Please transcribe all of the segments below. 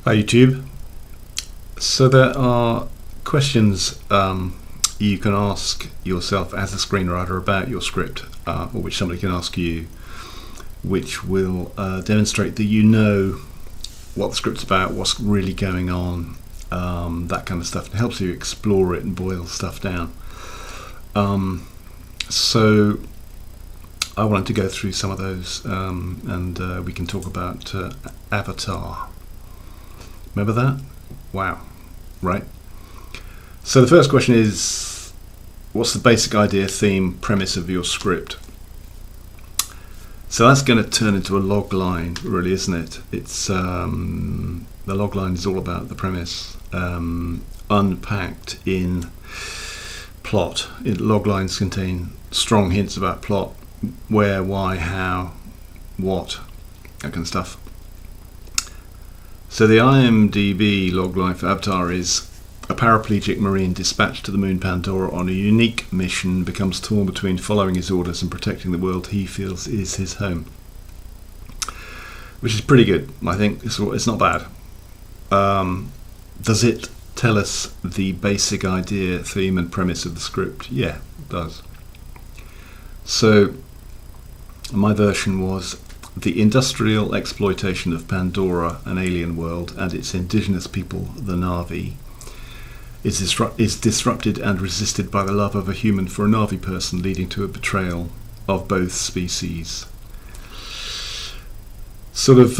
Hi YouTube. So there are questions you can ask yourself as a screenwriter about your script, or which somebody can ask you, which will demonstrate that you know what the script's about, what's really going on, that kind of stuff. It helps you explore it and boil stuff down. So I wanted to go through some of those, and we can talk about Avatar. Remember that? Wow. Right. So the first question is, what's the basic idea, theme, premise of your script? So that's going to turn into a log line, really, isn't it? It's the log line is all about the premise, unpacked in plot. Log lines contain strong hints about plot, where, why, how, what, that kind of stuff. So the IMDb logline for Avatar is: a paraplegic marine dispatched to the moon Pandora on a unique mission becomes torn between following his orders and protecting the world he feels is his home. Which is pretty good, I think. It's not bad. Does it tell us the basic idea, theme and premise of the script? Yeah, it does. So my version was: the industrial exploitation of Pandora, an alien world, and its indigenous people, the Na'vi, is disrupted and resisted by the love of a human for a Na'vi person, leading to a betrayal of both species. Sort of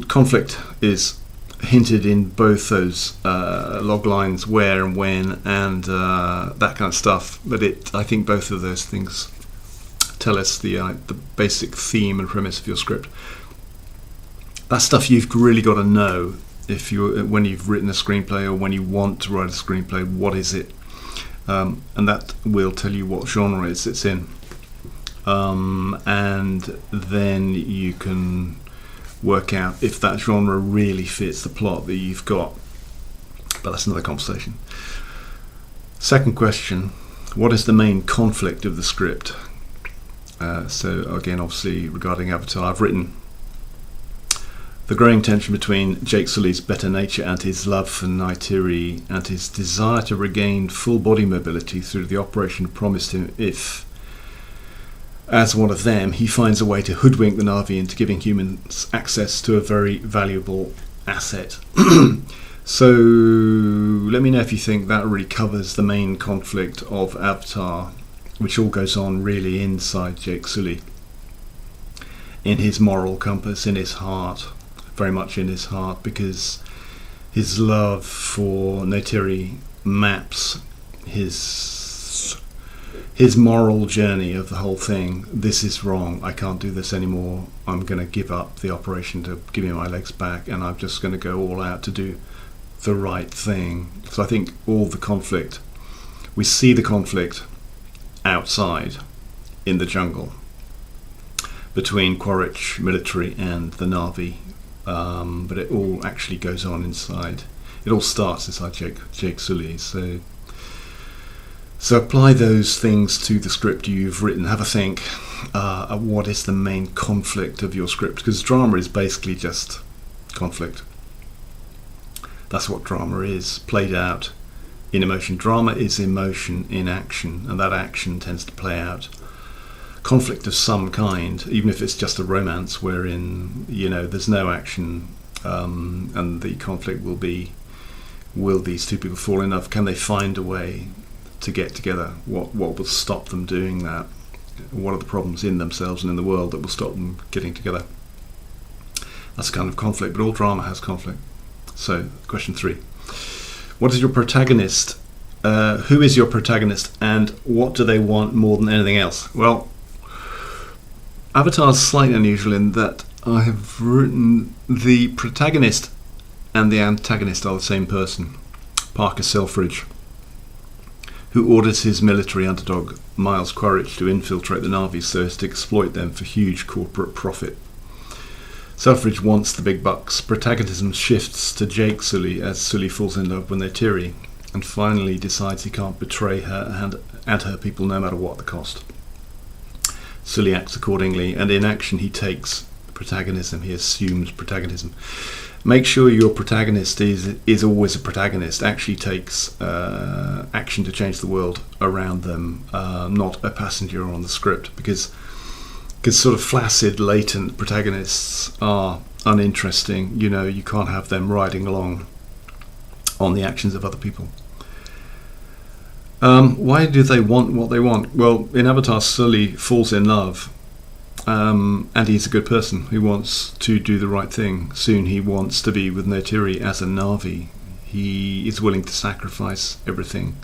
conflict is hinted in both those log lines, where and when, and that kind of stuff. But I think both of those things tell us the basic theme and premise of your script. That's stuff you've really got to know when you've written a screenplay, or when you want to write a screenplay. What is it? And that will tell you what genre it's in. And then you can work out if that genre really fits the plot that you've got. But that's another conversation. Second question: what is the main conflict of the script? So again, obviously regarding Avatar, I've written: the growing tension between Jake Sully's better nature and his love for Neytiri, and his desire to regain full body mobility through the operation promised him if, as one of them, he finds a way to hoodwink the Na'vi into giving humans access to a very valuable asset. So let me know if you think that really covers the main conflict of Avatar, which all goes on really inside Jake Sully, in his moral compass, in his heart, very much in his heart, because his love for Neytiri maps his moral journey of the whole thing. This is wrong, I can't do this anymore, I'm going to give up the operation to give me my legs back, and I'm just going to go all out to do the right thing. So I think all the conflict, we see the conflict outside in the jungle between Quaritch military and the Na'vi, but it all actually goes on inside. It all starts inside Jake Sully. So apply those things to the script you've written. Have a think, what is the main conflict of your script? Because drama is basically just conflict. That's what drama is, played out in emotion. Drama is emotion in action, and that action tends to play out conflict of some kind, even if it's just a romance wherein there's no action, and the conflict will be: will these two people fall in love? Can they find a way to get together? What will stop them doing that? What are the problems in themselves and in the world that will stop them getting together? That's a kind of conflict, but all drama has conflict. So question 3: what is your protagonist? Who is your protagonist, and what do they want more than anything else? Well, Avatar is slightly unusual in that I have written the protagonist and the antagonist are the same person, Parker Selfridge, who orders his military underdog Miles Quaritch to infiltrate the Na'vi so as to exploit them for huge corporate profit. Selfridge wants the big bucks. Protagonism shifts to Jake Sully as Sully falls in love with Neytiri and finally decides he can't betray her and her people no matter what the cost. Sully acts accordingly, and in action he takes protagonism, he assumes protagonism. Make sure your protagonist is always a protagonist, actually takes action to change the world around them, not a passenger on the script, because sort of flaccid, latent protagonists are uninteresting. You can't have them riding along on the actions of other people. Why do they want what they want? Well, in Avatar, Sully falls in love, and he's a good person who wants to do the right thing. Soon he wants to be with Neytiri as a Na'vi. He is willing to sacrifice everything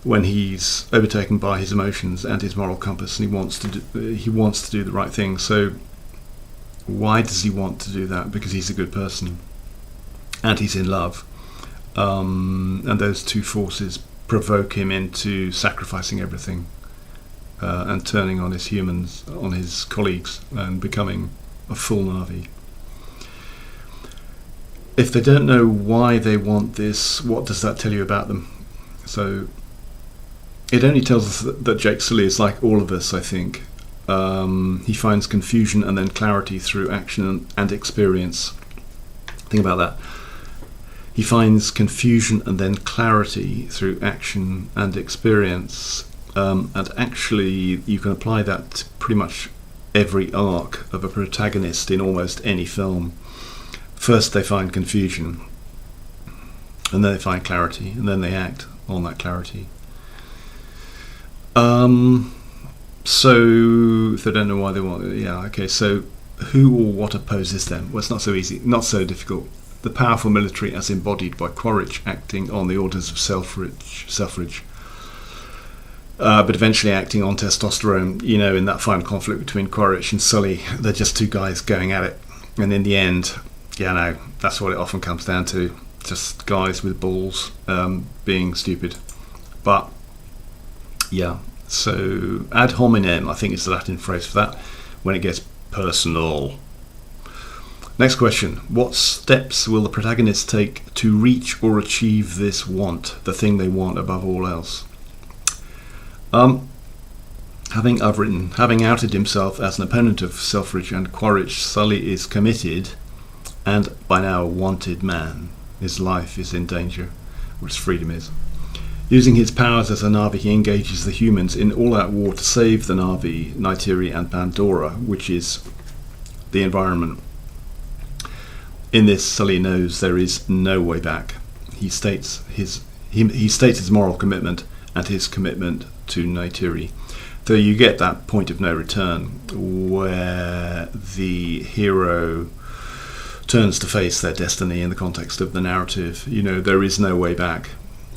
when he's overtaken by his emotions and his moral compass, and he wants to do the right thing. So why does he want to do that? Because he's a good person and he's in love, and those two forces provoke him into sacrificing everything, and turning on his humans, on his colleagues, and becoming a full Na'vi. If they don't know why they want this, what does that tell you about them? So it only tells us that Jake Sully is like all of us, I think. He finds confusion and then clarity through action and experience. Think about that. He finds confusion and then clarity through action and experience. And actually, you can apply that to pretty much every arc of a protagonist in almost any film. First they find confusion, and then they find clarity, and then they act on that clarity. So if they don't know why they want it, so who or what opposes them? Well, it's not so easy, not so difficult. The powerful military as embodied by Quaritch acting on the orders of Selfridge, but eventually acting on testosterone, in that final conflict between Quaritch and Sully. They're just two guys going at it, and in the end, that's what it often comes down to, just guys with balls being stupid. But so ad hominem, I think is the Latin phrase for that, when it gets personal. Next question. What steps will the protagonist take to reach or achieve this want, the thing they want above all else? Having outed himself as an opponent of Selfridge and Quaritch, Sully is committed and by now a wanted man. His life is in danger, or his freedom is. Using his powers as a Na'vi, he engages the humans in all-out war to save the Na'vi, Neytiri and Pandora, which is the environment. In this, Sully knows there is no way back. He states his moral commitment and his commitment to Neytiri. So you get that point of no return where the hero turns to face their destiny in the context of the narrative. There is no way back.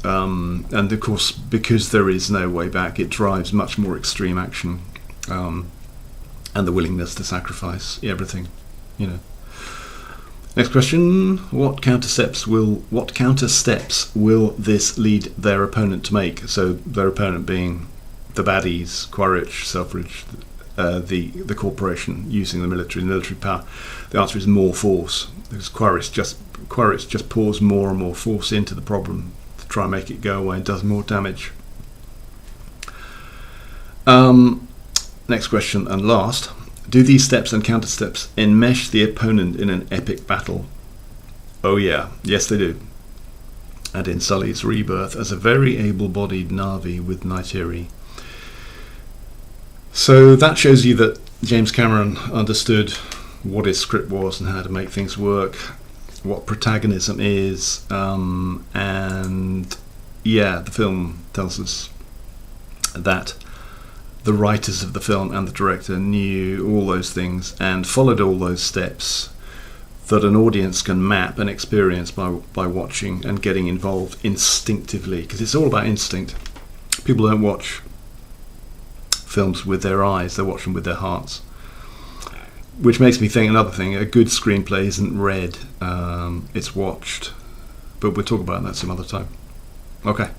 And of course, because there is no way back, it drives much more extreme action, and the willingness to sacrifice everything. Next question: What counter steps will this lead their opponent to make? So their opponent being the baddies, Quaritch, Selfridge, the corporation using the military power. The answer is more force, because Quaritch just pours more and more force into the problem to try and make it go away and does more damage. Next question and last. Do these steps and counter steps enmesh the opponent in an epic battle? Oh yeah, yes they do. And in Sully's rebirth as a very able-bodied Na'vi with Neytiri. So that shows you that James Cameron understood what his script was and how to make things work, what protagonism is, and the film tells us that the writers of the film and the director knew all those things and followed all those steps that an audience can map and experience by watching and getting involved instinctively, because it's all about instinct. People don't watch films with their eyes, they watch them with their hearts. Which makes me think another thing: a good screenplay isn't read, it's watched. But we'll talk about that some other time. Okay.